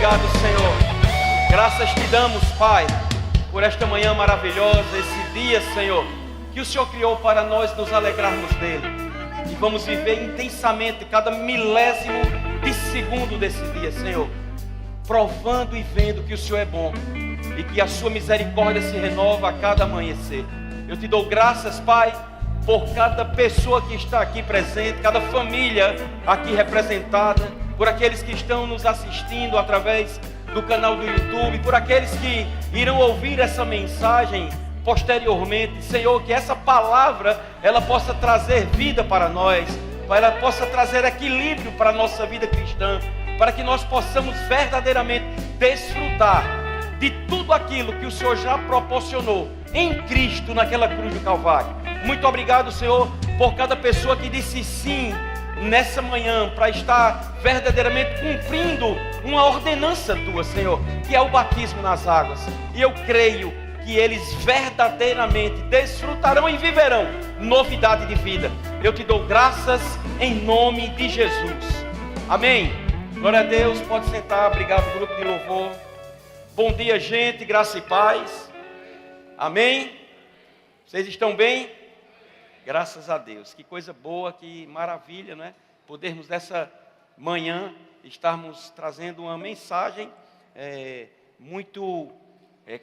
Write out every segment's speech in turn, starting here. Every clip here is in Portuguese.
obrigado, Senhor. Graças te damos, Pai, por esta manhã maravilhosa, esse dia, Senhor, que o Senhor criou para nós nos alegrarmos dele. E vamos viver intensamente cada milésimo de segundo desse dia, Senhor, provando e vendo que o Senhor é bom e que a sua misericórdia se renova a cada amanhecer. Eu te dou graças, Pai, por cada pessoa que está aqui presente, cada família aqui representada, por aqueles que estão nos assistindo através do canal do YouTube, por aqueles que irão ouvir essa mensagem posteriormente. Senhor, que essa palavra ela possa trazer vida para nós, ela possa trazer equilíbrio para a nossa vida cristã, para que nós possamos verdadeiramente desfrutar de tudo aquilo que o Senhor já proporcionou em Cristo naquela cruz do Calvário. Muito obrigado, Senhor, por cada pessoa que disse sim nessa manhã para estar verdadeiramente cumprindo uma ordenança tua, Senhor, que é o batismo nas águas. E eu creio que eles verdadeiramente desfrutarão e viverão novidade de vida. Eu te dou graças em nome de Jesus. Amém. Glória a Deus. Pode sentar. Obrigado, grupo de louvor. Bom dia, gente. Graça e paz. Amém. Vocês estão bem? Graças a Deus. Que coisa boa, que maravilha, não é? Podermos nessa manhã estarmos trazendo uma mensagem muito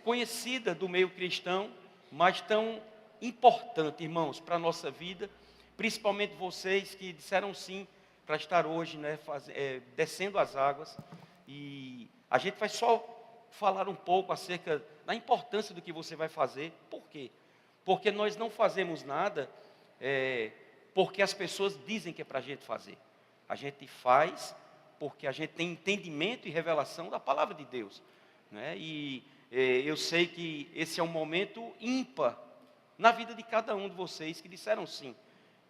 conhecida do meio cristão, mas tão importante, irmãos, para a nossa vida, principalmente vocês que disseram sim para estar hoje, né, descendo as águas. E a gente vai só falar um pouco acerca da importância do que você vai fazer. Por quê? Porque nós não fazemos nada porque as pessoas dizem que é para a gente fazer. A gente faz porque a gente tem entendimento e revelação da palavra de Deus, né? E eu sei que esse é um momento ímpar na vida de cada um de vocês que disseram sim.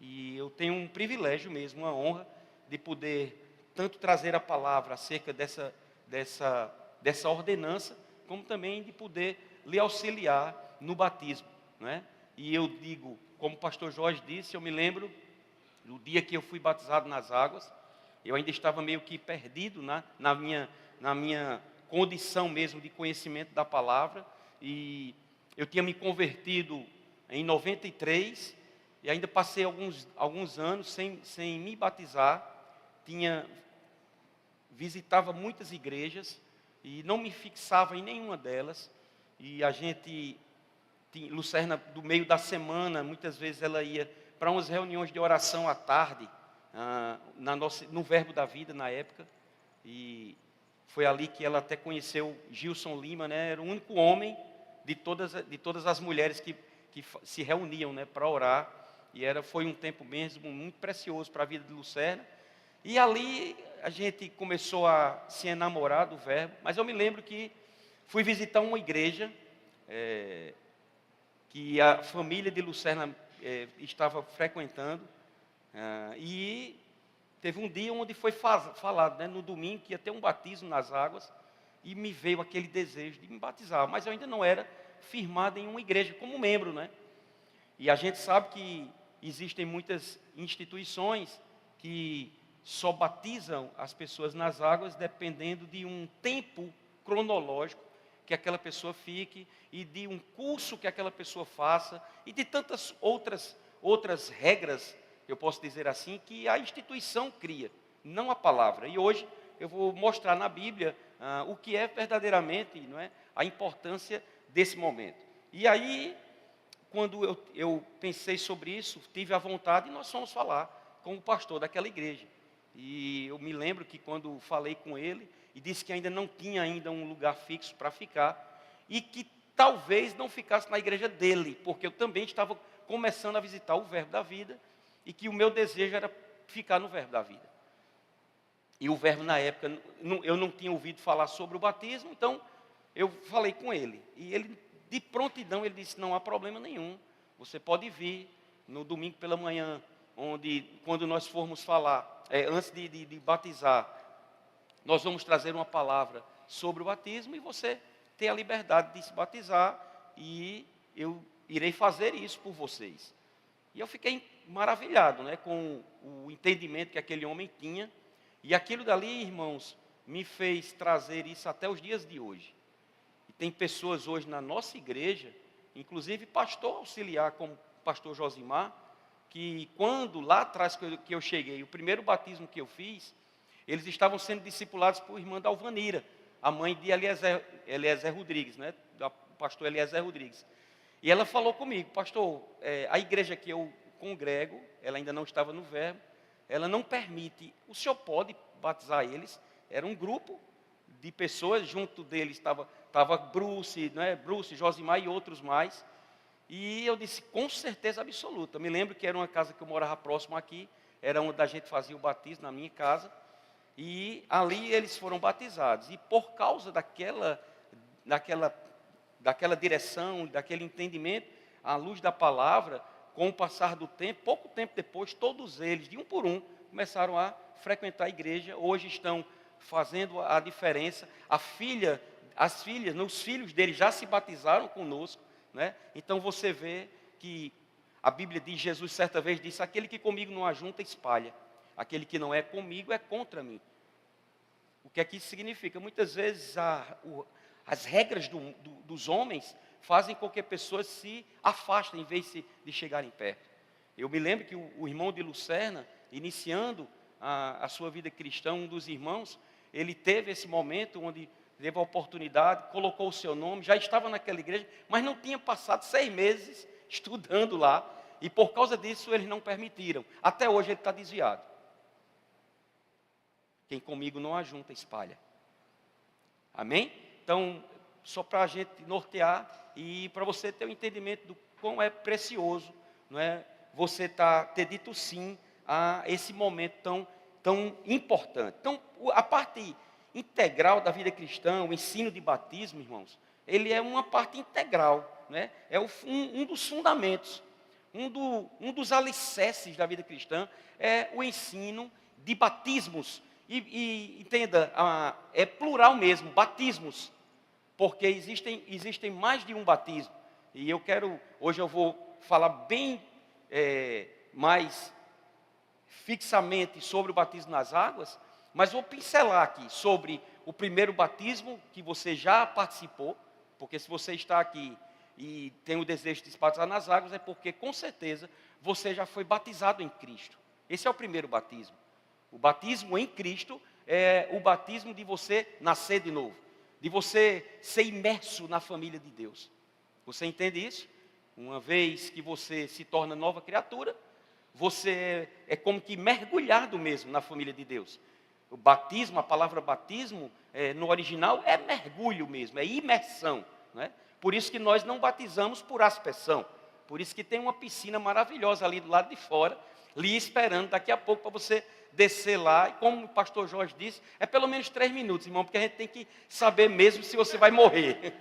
E eu tenho um privilégio mesmo, uma honra de poder tanto trazer a palavra acerca dessa ordenança, como também de poder lhe auxiliar no batismo, né? E eu digo, como o pastor Jorge disse, eu me lembro do dia que eu fui batizado nas águas. Eu ainda estava meio que perdido na minha condição mesmo de conhecimento da palavra. E eu tinha me convertido em 93 e ainda passei alguns anos sem me batizar. Visitava muitas igrejas e não me fixava em nenhuma delas. E a gente, Lucerna, do meio da semana, muitas vezes ela ia para umas reuniões de oração à tarde, no Verbo da Vida na época. E foi ali que ela até conheceu Gilson Lima, né? Era o único homem de todas as mulheres que se reuniam, né, para orar. E foi um tempo mesmo muito precioso para a vida de Lucerna. E ali a gente começou a se enamorar do Verbo. Mas eu me lembro que fui visitar uma igreja que a família de Lucerna estava frequentando. E teve um dia onde foi falado, né, no domingo, que ia ter um batismo nas águas. E me veio aquele desejo de me batizar. Mas eu ainda não era firmado em uma igreja como membro, né? E a gente sabe que existem muitas instituições que só batizam as pessoas nas águas dependendo de um tempo cronológico que aquela pessoa fique, e de um curso que aquela pessoa faça, e de tantas outras regras, eu posso dizer assim, que a instituição cria, não a palavra. E hoje eu vou mostrar na Bíblia o que é verdadeiramente, não é, a importância desse momento. E aí, quando eu pensei sobre isso, tive a vontade, e nós fomos falar com o pastor daquela igreja. E eu me lembro que quando falei com ele, e disse que ainda não tinha um lugar fixo para ficar, e que talvez não ficasse na igreja dele, porque eu também estava começando a visitar o Verbo da Vida, e que o meu desejo era ficar no Verbo da Vida. E o Verbo, na época, eu não tinha ouvido falar sobre o batismo, então eu falei com ele. E ele, de prontidão, ele disse: não há problema nenhum, você pode vir no domingo pela manhã, quando nós formos falar, antes de batizar, nós vamos trazer uma palavra sobre o batismo, e você tem a liberdade de se batizar, e eu irei fazer isso por vocês. E eu fiquei maravilhado, né, com o entendimento que aquele homem tinha. E aquilo dali, irmãos, me fez trazer isso até os dias de hoje. E tem pessoas hoje na nossa igreja, inclusive pastor auxiliar, como o pastor Josimar, que quando lá atrás que eu cheguei, o primeiro batismo que eu fiz, eles estavam sendo discipulados por irmã Dalvanira, a mãe de Eliezer Rodrigues, né? Do pastor Eliezer Rodrigues. E ela falou comigo, pastor, a igreja que eu congrego, ela ainda não estava no Verbo, ela não permite, o senhor pode batizar eles? Era um grupo de pessoas, junto deles estava Bruce, né? Bruce, Josimar e outros mais. E eu disse, com certeza absoluta. Me lembro que era uma casa que eu morava próximo aqui, era onde a gente fazia o batismo, na minha casa. E ali eles foram batizados. E por causa daquela direção, daquele entendimento, à luz da palavra, com o passar do tempo, pouco tempo depois, todos eles, de um por um, começaram a frequentar a igreja. Hoje estão fazendo a diferença. Os filhos deles já se batizaram conosco, né? Então você vê que a Bíblia diz, Jesus certa vez disse, aquele que comigo não ajunta, espalha. Aquele que não é comigo é contra mim. O que é que isso significa? Muitas vezes as regras dos homens fazem com que pessoas se afastem em vez de chegarem perto. Eu me lembro que o irmão de Lucerna, iniciando a sua vida cristã, um dos irmãos, ele teve esse momento onde teve a oportunidade, colocou o seu nome, já estava naquela igreja, mas não tinha passado 6 meses estudando lá, e por causa disso eles não permitiram. Até hoje ele está desviado. Quem comigo não ajunta, espalha. Amém? Então, só para a gente nortear e para você ter o entendimento do quão é precioso, não é? Você ter dito sim a esse momento tão importante. Então, a parte integral da vida cristã, o ensino de batismo, irmãos, ele é uma parte integral, né? É um dos fundamentos, um dos alicerces da vida cristã, é o ensino de batismos. E entenda, é plural mesmo, batismos, porque existem mais de um batismo. E hoje eu vou falar bem mais fixamente sobre o batismo nas águas, mas vou pincelar aqui sobre o primeiro batismo que você já participou, porque se você está aqui e tem o desejo de se batizar nas águas, é porque com certeza você já foi batizado em Cristo. Esse é o primeiro batismo. O batismo em Cristo é o batismo de você nascer de novo, de você ser imerso na família de Deus. Você entende isso? Uma vez que você se torna nova criatura, você é como que mergulhado mesmo na família de Deus. O batismo, a palavra batismo, no original é mergulho mesmo, é imersão, né? Por isso que nós não batizamos por aspersão. Por isso que tem uma piscina maravilhosa ali do lado de fora, lhe esperando daqui a pouco para você descer lá. E como o pastor Jorge disse, é pelo menos 3 minutos, irmão, porque a gente tem que saber mesmo se você vai morrer.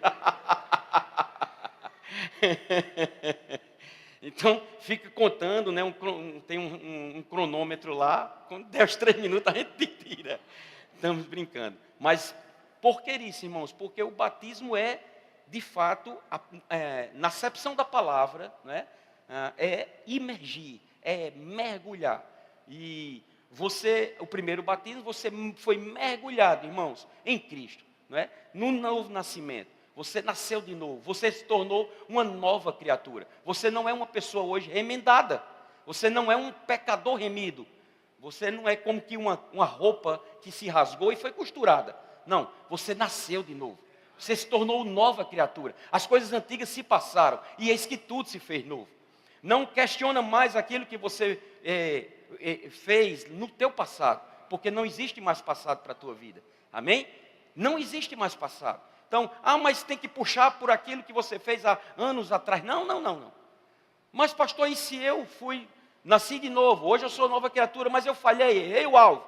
Então, fica contando, né, tem um cronômetro lá, quando der os 3 minutos a gente tira. Estamos brincando. Mas por que isso, irmãos? Porque o batismo é, de fato, na acepção da palavra, né, é imergir, é mergulhar. E o primeiro batismo, você foi mergulhado, irmãos, em Cristo, não é? No novo nascimento. Você nasceu de novo, você se tornou uma nova criatura. Você não é uma pessoa hoje remendada. Você não é um pecador remido. Você não é como que uma roupa que se rasgou e foi costurada. Não, você nasceu de novo. Você se tornou nova criatura. As coisas antigas se passaram e eis que tudo se fez novo. Não questiona mais aquilo que você fez no teu passado, porque não existe mais passado para a tua vida. Amém? Não existe mais passado. Então, mas tem que puxar por aquilo que você fez há anos atrás. Não. Mas, pastor, e se eu nasci de novo, hoje eu sou nova criatura, mas eu falhei, errei o alvo.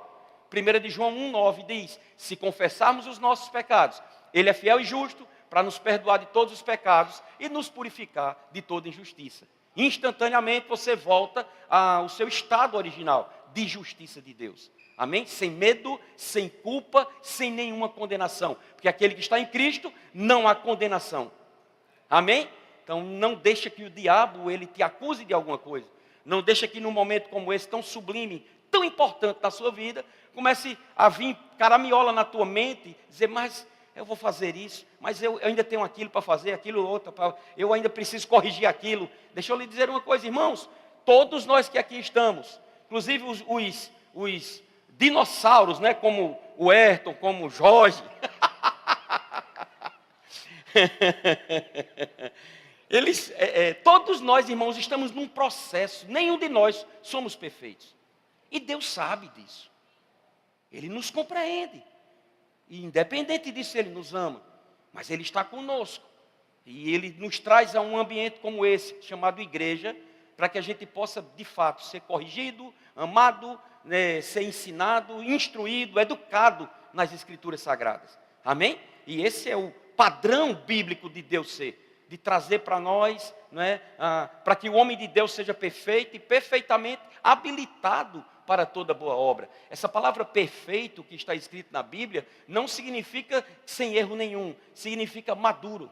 1 de João 1,9 diz, se confessarmos os nossos pecados, Ele é fiel e justo para nos perdoar de todos os pecados e nos purificar de toda injustiça. Instantaneamente você volta ao seu estado original de justiça de Deus. Amém? Sem medo, sem culpa, sem nenhuma condenação. Porque aquele que está em Cristo, não há condenação. Amém? Então não deixa que o diabo ele te acuse de alguma coisa. Não deixa que num momento como esse, tão sublime, tão importante na sua vida, comece a vir caramiola na tua mente, dizer, mas eu vou fazer isso, mas eu ainda tenho aquilo para fazer, aquilo outro, eu ainda preciso corrigir aquilo. Deixa eu lhe dizer uma coisa, irmãos, todos nós que aqui estamos, inclusive os dinossauros, né, como o Ayrton, como o Jorge, todos nós, irmãos, estamos num processo, nenhum de nós somos perfeitos. E Deus sabe disso. Ele nos compreende. E independente disso, Ele nos ama. Mas Ele está conosco. E Ele nos traz a um ambiente como esse, chamado igreja, para que a gente possa, de fato, ser corrigido, amado, né, ser ensinado, instruído, educado nas Escrituras Sagradas. Amém? E esse é o padrão bíblico de Deus ser, de trazer para nós, né, para que o homem de Deus seja perfeito e perfeitamente habilitado para toda boa obra. Essa palavra perfeito que está escrito na Bíblia não significa sem erro nenhum, significa maduro.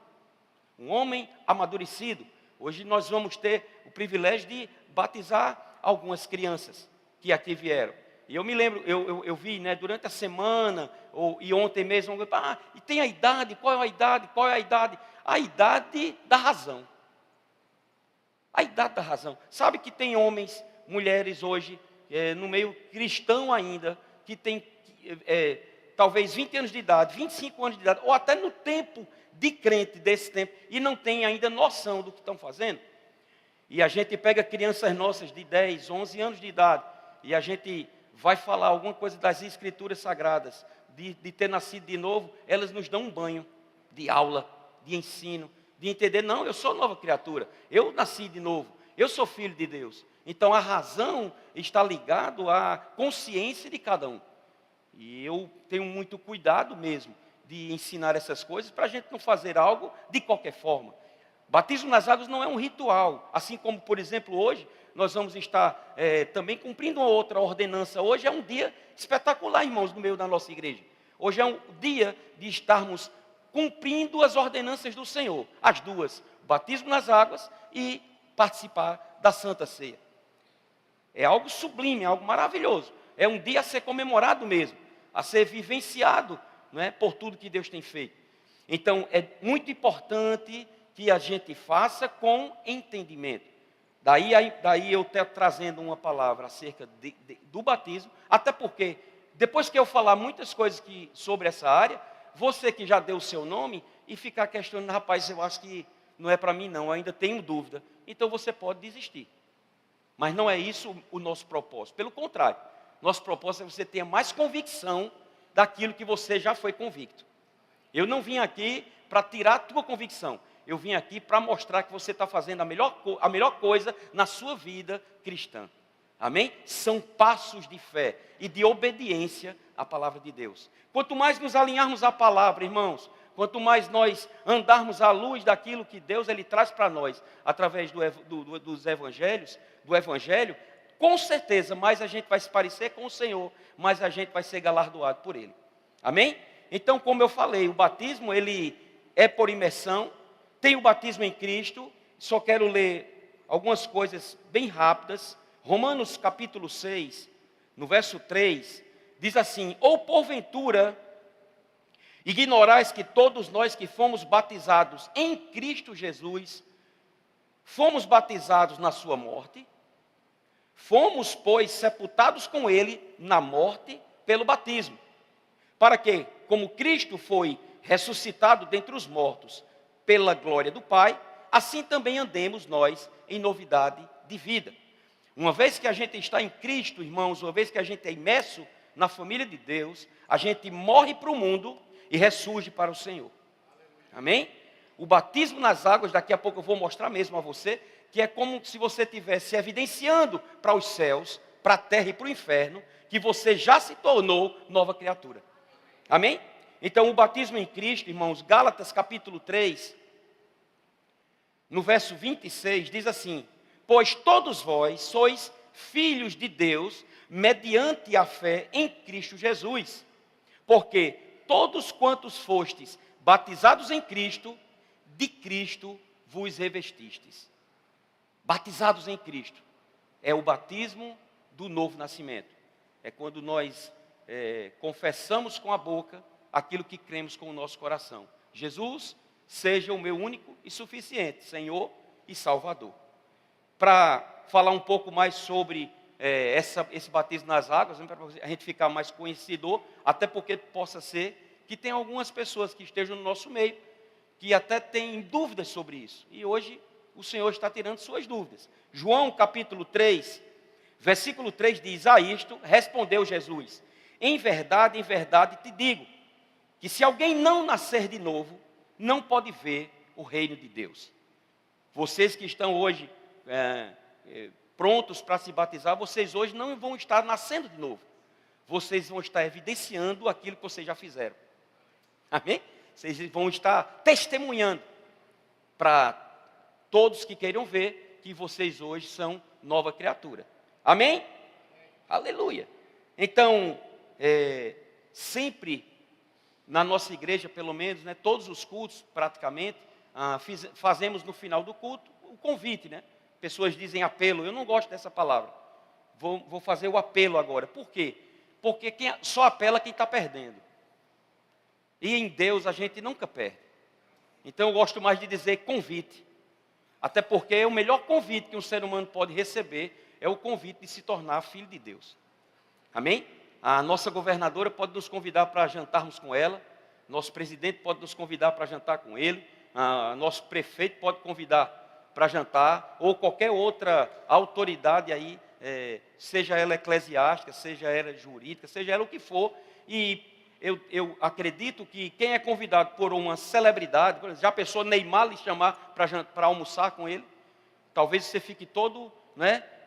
Um homem amadurecido. Hoje nós vamos ter o privilégio de batizar algumas crianças que aqui vieram. E eu me lembro, eu vi, né, durante a semana, e ontem mesmo, e tem a idade, qual é a idade, qual é a idade? A idade da razão. A idade da razão. Sabe que tem homens, mulheres hoje, no meio cristão ainda, que tem talvez 20 anos de idade, 25 anos de idade, ou até no tempo de crente desse tempo, e não tem ainda noção do que estão fazendo. E a gente pega crianças nossas de 10, 11 anos de idade, e a gente vai falar alguma coisa das Escrituras Sagradas, de ter nascido de novo, elas nos dão um banho de aula, de ensino, de entender, não, eu sou nova criatura, eu nasci de novo, eu sou filho de Deus. Então a razão está ligada à consciência de cada um. E eu tenho muito cuidado mesmo de ensinar essas coisas para a gente não fazer algo de qualquer forma. Batismo nas águas não é um ritual, assim como, por exemplo, hoje nós vamos estar também cumprindo uma outra ordenança. Hoje é um dia espetacular, irmãos, no meio da nossa igreja. Hoje é um dia de estarmos cumprindo as ordenanças do Senhor, as duas, batismo nas águas e participar da Santa Ceia. É algo sublime, é algo maravilhoso. É um dia a ser comemorado mesmo, a ser vivenciado, não é, por tudo que Deus tem feito. Então, é muito importante que a gente faça com entendimento. Daí eu estou trazendo uma palavra acerca do batismo, até porque, depois que eu falar muitas coisas sobre essa área, você que já deu o seu nome e ficar questionando, rapaz, eu acho que não é para mim não, eu ainda tenho dúvida. Então você pode desistir. Mas não é isso o nosso propósito. Pelo contrário, nosso propósito é que você tenha mais convicção daquilo que você já foi convicto. Eu não vim aqui para tirar a tua convicção. Eu vim aqui para mostrar que você está fazendo a melhor coisa na sua vida cristã. Amém? São passos de fé e de obediência à palavra de Deus. Quanto mais nos alinharmos à palavra, irmãos, quanto mais nós andarmos à luz daquilo que Deus Ele traz para nós, através dos evangelhos, do Evangelho, com certeza mais a gente vai se parecer com o Senhor, mais a gente vai ser galardoado por Ele. Amém? Então, como eu falei, o batismo ele é por imersão, tem o batismo em Cristo, só quero ler algumas coisas bem rápidas. Romanos capítulo 6, no verso 3, diz assim: ou porventura ignorais que todos nós que fomos batizados em Cristo Jesus, fomos batizados na sua morte? Fomos, pois, sepultados com Ele na morte pelo batismo, para que, como Cristo foi ressuscitado dentre os mortos pela glória do Pai, assim também andemos nós em novidade de vida. Uma vez que a gente está em Cristo, irmãos, uma vez que a gente é imerso na família de Deus, a gente morre para o mundo e ressurge para o Senhor. Amém? O batismo nas águas, daqui a pouco eu vou mostrar mesmo a você, que é como se você estivesse evidenciando para os céus, para a terra e para o inferno, que você já se tornou nova criatura. Amém? Então, o batismo em Cristo, irmãos, Gálatas capítulo 3, no verso 26, diz assim: pois todos vós sois filhos de Deus, mediante a fé em Cristo Jesus. Porque todos quantos fostes batizados em Cristo, de Cristo vos revestistes. Batizados em Cristo. É o batismo do novo nascimento. É quando nós confessamos com a boca aquilo que cremos com o nosso coração. Jesus seja o meu único e suficiente Senhor e Salvador. Para falar um pouco mais sobre esse batismo nas águas, para a gente ficar mais conhecedor, até porque possa ser que tem algumas pessoas que estejam no nosso meio, que até têm dúvidas sobre isso. E hoje o Senhor está tirando suas dúvidas. João capítulo 3, versículo 3 diz: a isto respondeu Jesus: em verdade te digo, que se alguém não nascer de novo, não pode ver o reino de Deus. Vocês que estão hoje prontos para se batizar, vocês hoje não vão estar nascendo de novo. Vocês vão estar evidenciando aquilo que vocês já fizeram. Amém? Vocês vão estar testemunhando para todos que queiram ver que vocês hoje são nova criatura. Amém? Aleluia. Então, sempre na nossa igreja, pelo menos, todos os cultos praticamente, fazemos no final do culto o convite, Pessoas dizem apelo, eu não gosto dessa palavra. Vou fazer o apelo agora. Por quê? Porque só apela quem está perdendo. E em Deus a gente nunca perde. Então eu gosto mais de dizer convite. Até porque o melhor convite que um ser humano pode receber é o convite de se tornar filho de Deus. Amém? A nossa governadora pode nos convidar para jantarmos com ela. Nosso presidente pode nos convidar para jantar com ele. Nosso prefeito pode convidar para jantar, ou qualquer outra autoridade aí, seja ela eclesiástica, seja ela jurídica, seja ela o que for. E eu acredito que quem é convidado por uma celebridade, por exemplo, já pensou Neymar lhe chamar para almoçar com ele? Talvez você fique todo,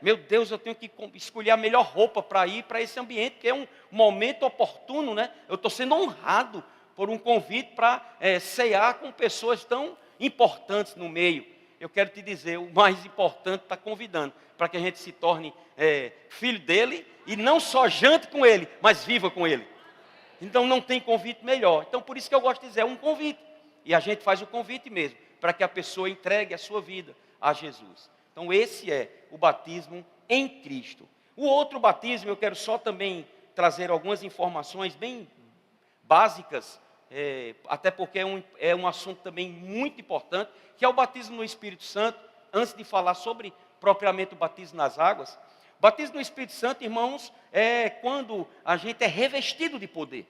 meu Deus, eu tenho que escolher a melhor roupa para ir para esse ambiente, porque é um momento oportuno, Eu estou sendo honrado por um convite para cear com pessoas tão importantes no meio. Eu quero te dizer, o mais importante está convidando, para que a gente se torne filho dele, e não só jante com ele, mas viva com ele. Então não tem convite melhor. Então por isso que eu gosto de dizer, é um convite. E a gente faz o convite mesmo, para que a pessoa entregue a sua vida a Jesus. Então esse é o batismo em Cristo. O outro batismo, eu quero só também trazer algumas informações bem básicas, até porque é um assunto também muito importante, que é o batismo no Espírito Santo. Antes de falar sobre propriamente o batismo nas águas, o batismo no Espírito Santo, irmãos, é quando a gente é revestido de poder.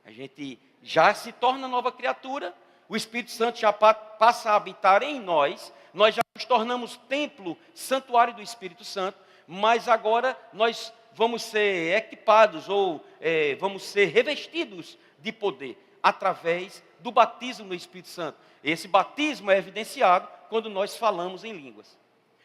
A gente já se torna nova criatura, o Espírito Santo já passa a habitar em nós já nos tornamos templo, santuário do Espírito Santo, mas agora nós vamos ser equipados ou vamos ser revestidos de poder através do batismo no Espírito Santo. Esse batismo é evidenciado quando nós falamos em línguas.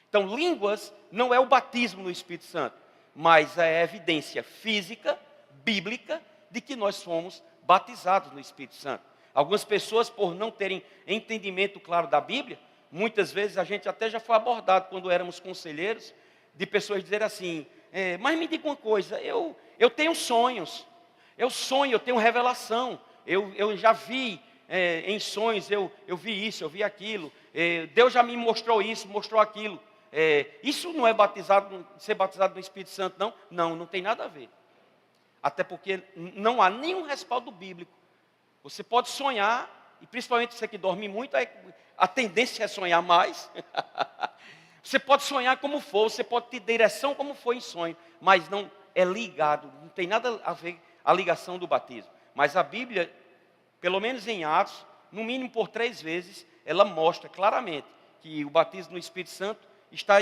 Então, línguas não é o batismo no Espírito Santo, mas é a evidência física, bíblica, de que nós fomos batizados no Espírito Santo. Algumas pessoas, por não terem entendimento claro da Bíblia, muitas vezes a gente até já foi abordado quando éramos conselheiros, de pessoas dizer assim, mas me diga uma coisa, eu tenho sonhos, eu sonho, eu tenho revelação, eu já vi em sonhos, eu vi isso, eu vi aquilo, Deus já me mostrou isso, mostrou aquilo. Isso não é ser batizado no Espírito Santo, não? Não tem nada a ver. Até porque não há nenhum respaldo bíblico. Você pode sonhar, e principalmente você que dorme muito, a tendência é sonhar mais. Você pode sonhar como for, você pode ter direção como for em sonho, mas não é ligado, não tem nada a ver a ligação do batismo. Mas a Bíblia, pelo menos em Atos, no mínimo por 3 vezes, ela mostra claramente que o batismo no Espírito Santo está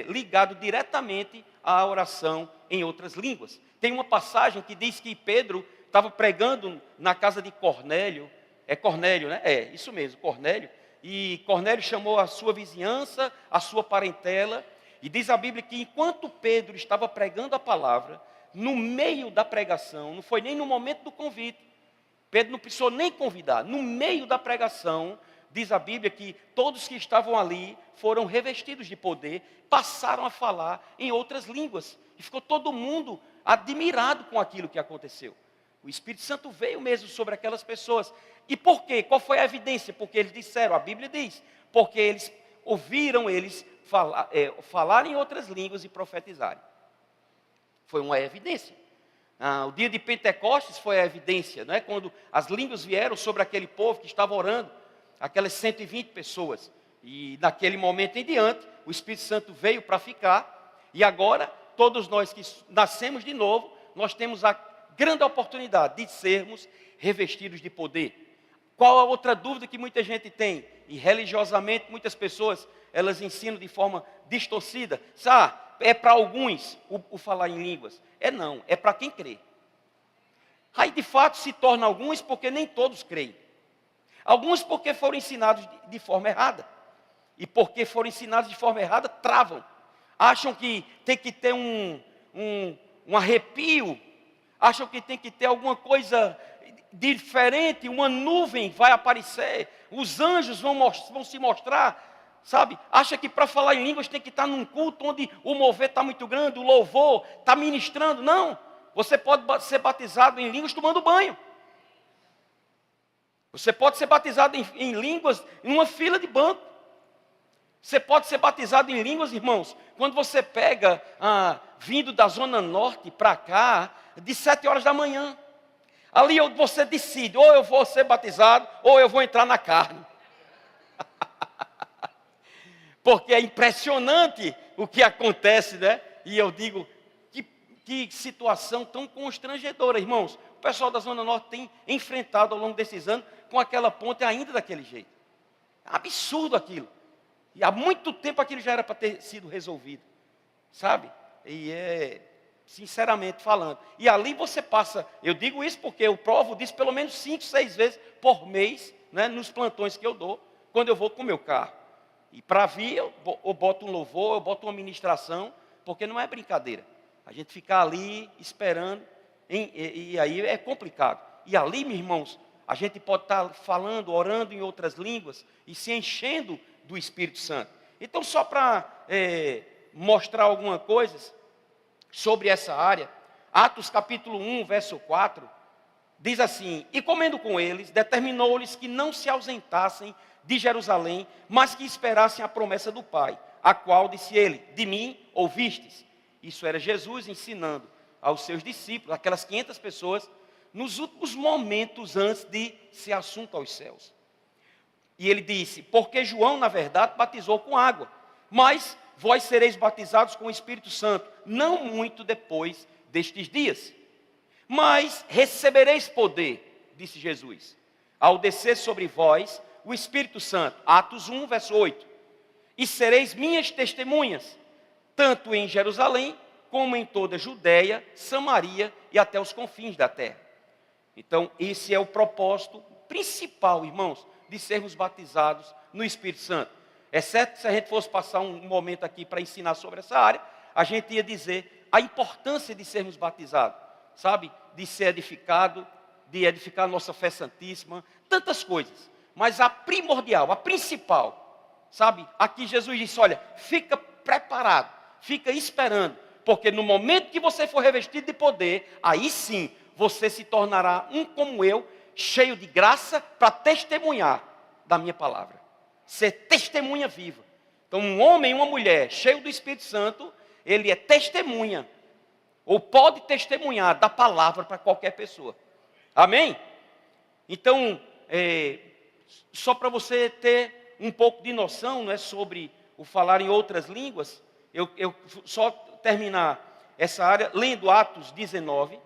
ligado diretamente à oração em outras línguas. Tem uma passagem que diz que Pedro estava pregando na casa de Cornélio. É Cornélio, né? É, isso mesmo, Cornélio. E Cornélio chamou a sua vizinhança, a sua parentela. E diz a Bíblia que enquanto Pedro estava pregando a palavra, no meio da pregação, não foi nem no momento do convite, Pedro não precisou nem convidar, no meio da pregação, diz a Bíblia que todos que estavam ali foram revestidos de poder, passaram a falar em outras línguas. E ficou todo mundo admirado com aquilo que aconteceu. O Espírito Santo veio mesmo sobre aquelas pessoas. E por quê? Qual foi a evidência? Porque eles disseram, a Bíblia diz, porque eles ouviram eles falar em outras línguas e profetizarem. Foi uma evidência. O dia de Pentecostes foi a evidência, não é? Quando as línguas vieram sobre aquele povo que estava orando, aquelas 120 pessoas. E naquele momento em diante, o Espírito Santo veio para ficar. E agora, todos nós que nascemos de novo, nós temos a grande oportunidade de sermos revestidos de poder. Qual a outra dúvida que muita gente tem? E religiosamente, muitas pessoas, elas ensinam de forma distorcida. É para alguns o falar em línguas. Não, é para quem crê. Aí de fato se torna alguns porque nem todos creem. Alguns porque foram ensinados de forma errada. E porque foram ensinados de forma errada, travam. Acham que tem que ter um arrepio. Acham que tem que ter alguma coisa diferente. Uma nuvem vai aparecer. Os anjos vão se mostrar. Sabe? Acha que para falar em línguas tem que estar num culto onde o mover está muito grande, o louvor está ministrando. Não. Você pode ser batizado em línguas tomando banho. Você pode ser batizado em línguas em uma fila de banco. Você pode ser batizado em línguas, irmãos, quando você pega, vindo da Zona Norte para cá, de 7 horas da manhã. Ali você decide, ou eu vou ser batizado, ou eu vou entrar na carne. Porque é impressionante o que acontece, né? E eu digo, que situação tão constrangedora, irmãos. O pessoal da Zona Norte tem enfrentado ao longo desses anos com aquela ponte ainda daquele jeito. É absurdo aquilo. E há muito tempo aquilo já era para ter sido resolvido. Sabe? E sinceramente falando. E ali você passa, eu digo isso porque eu provo disso pelo menos 5, 6 vezes por mês, né, nos plantões que eu dou, quando eu vou com o meu carro. E para vir, eu boto um louvor, eu boto uma ministração, porque não é brincadeira. A gente ficar ali esperando, e aí é complicado. E ali, meus irmãos, a gente pode estar falando, orando em outras línguas, e se enchendo do Espírito Santo. Então, só para mostrar alguma coisa sobre essa área, Atos capítulo 1, verso 4, diz assim: e comendo com eles, determinou-lhes que não se ausentassem de Jerusalém, mas que esperassem a promessa do Pai, a qual, disse ele, de mim ouvistes. Isso era Jesus ensinando aos seus discípulos, aquelas 500 pessoas, nos últimos momentos antes de ser assunto aos céus. E ele disse, porque João, na verdade, batizou com água, mas vós sereis batizados com o Espírito Santo, não muito depois destes dias. Mas recebereis poder, disse Jesus, ao descer sobre vós o Espírito Santo. Atos 1, verso 8. E sereis minhas testemunhas, tanto em Jerusalém, como em toda a Judéia, Samaria e até os confins da terra. Então, esse é o propósito principal, irmãos, de sermos batizados no Espírito Santo. Exceto se a gente fosse passar um momento aqui para ensinar sobre essa área, a gente ia dizer a importância de sermos batizados, sabe? De ser edificado, de edificar a nossa fé santíssima, tantas coisas. Mas a primordial, a principal, sabe? Aqui Jesus disse, olha, fica preparado, fica esperando, porque no momento que você for revestido de poder, aí sim, você se tornará um como eu, cheio de graça, para testemunhar da minha palavra. Ser testemunha viva. Então um homem e uma mulher, cheio do Espírito Santo, ele é testemunha, ou pode testemunhar da palavra para qualquer pessoa. Amém? Então, só para você ter um pouco de noção, não é, sobre o falar em outras línguas, eu só terminar essa área lendo Atos 19,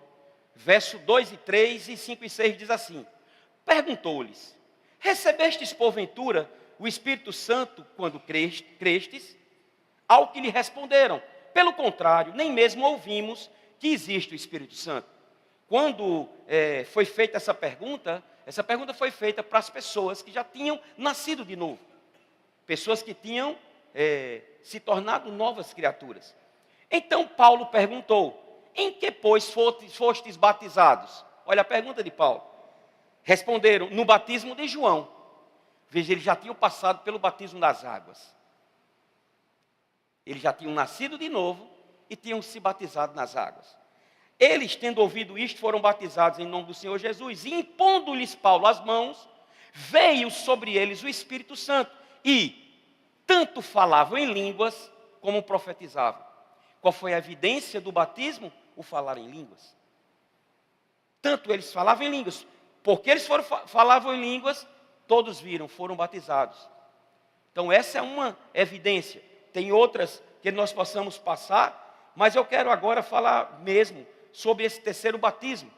verso 2 e 3 e 5 e 6 diz assim: perguntou-lhes, recebestes porventura o Espírito Santo quando crestes? Ao que lhe responderam, pelo contrário, nem mesmo ouvimos que existe o Espírito Santo. Quando foi feita essa pergunta foi feita para as pessoas que já tinham nascido de novo. Pessoas que tinham se tornado novas criaturas. Então Paulo perguntou, em que pois fostes batizados? Olha a pergunta de Paulo. Responderam, no batismo de João. Veja, eles já tinham passado pelo batismo das águas. Eles já tinham nascido de novo e tinham se batizado nas águas. Eles, tendo ouvido isto, foram batizados em nome do Senhor Jesus. E impondo-lhes Paulo as mãos, veio sobre eles o Espírito Santo. E tanto falavam em línguas como profetizavam. Qual foi a evidência do batismo? o falar em línguas. Tanto eles falavam em línguas, porque eles falavam em línguas, todos viram, foram batizados. Então essa é uma evidência. Tem outras que nós possamos passar, mas eu quero agora falar mesmo sobre esse terceiro batismo,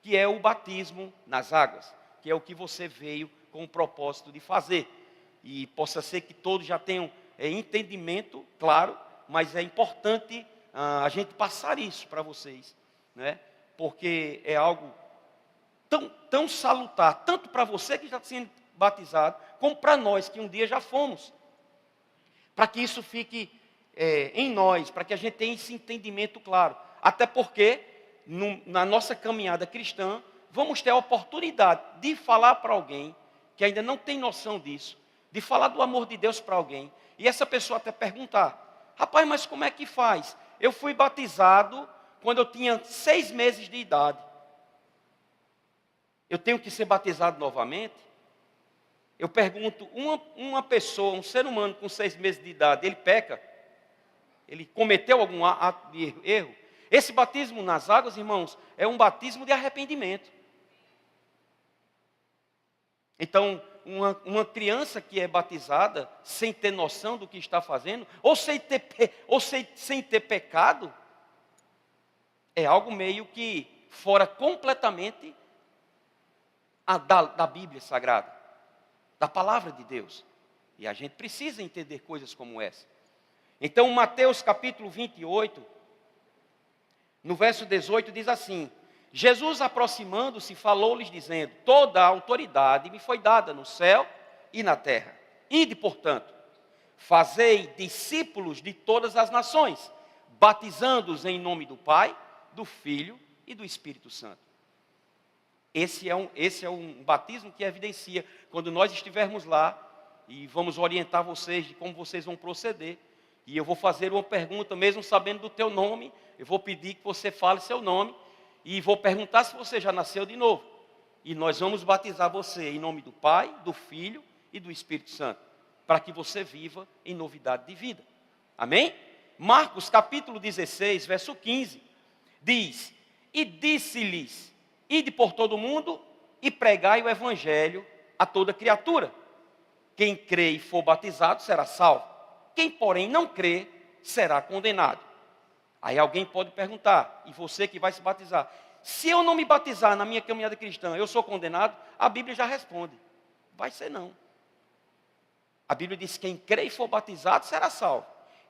que é o batismo nas águas, que é o que você veio com o propósito de fazer. E possa ser que todos já tenham entendimento, claro, mas é importante a gente passar isso para vocês, né? Porque é algo tão salutar, tanto para você que já está sendo batizado, como para nós que um dia já fomos. Para que isso fique em nós, para que a gente tenha esse entendimento claro. Até porque, na nossa caminhada cristã, vamos ter a oportunidade de falar para alguém que ainda não tem noção disso, de falar do amor de Deus para alguém, e essa pessoa até perguntar: rapaz, mas como é que faz? Eu fui batizado quando eu tinha 6 meses de idade. Eu tenho que ser batizado novamente? Eu pergunto, uma pessoa, um ser humano com 6 meses de idade, ele peca? Ele cometeu algum ato de erro? Esse batismo nas águas, irmãos, é um batismo de arrependimento. Então, uma criança que é batizada sem ter noção do que está fazendo, ou sem ter pecado, é algo meio que fora completamente da Bíblia Sagrada, da palavra de Deus. E a gente precisa entender coisas como essa. Então, Mateus capítulo 28, no verso 18, diz assim: Jesus, aproximando-se, falou-lhes dizendo: toda a autoridade me foi dada no céu e na terra. Ide, portanto, fazei discípulos de todas as nações, batizando-os em nome do Pai, do Filho e do Espírito Santo. Esse é um batismo que evidencia, quando nós estivermos lá, e vamos orientar vocês de como vocês vão proceder, e eu vou fazer uma pergunta, mesmo sabendo do teu nome, eu vou pedir que você fale seu nome, e vou perguntar se você já nasceu de novo. E nós vamos batizar você em nome do Pai, do Filho e do Espírito Santo, para que você viva em novidade de vida. Amém? Marcos capítulo 16, verso 15, diz: e disse-lhes: ide por todo o mundo e pregai o evangelho a toda criatura. Quem crê e for batizado será salvo. Quem, porém, não crê, será condenado. Aí alguém pode perguntar: e você que vai se batizar, se eu não me batizar na minha caminhada cristã, eu sou condenado? A Bíblia já responde: vai ser não. A Bíblia diz: quem crê e for batizado será salvo.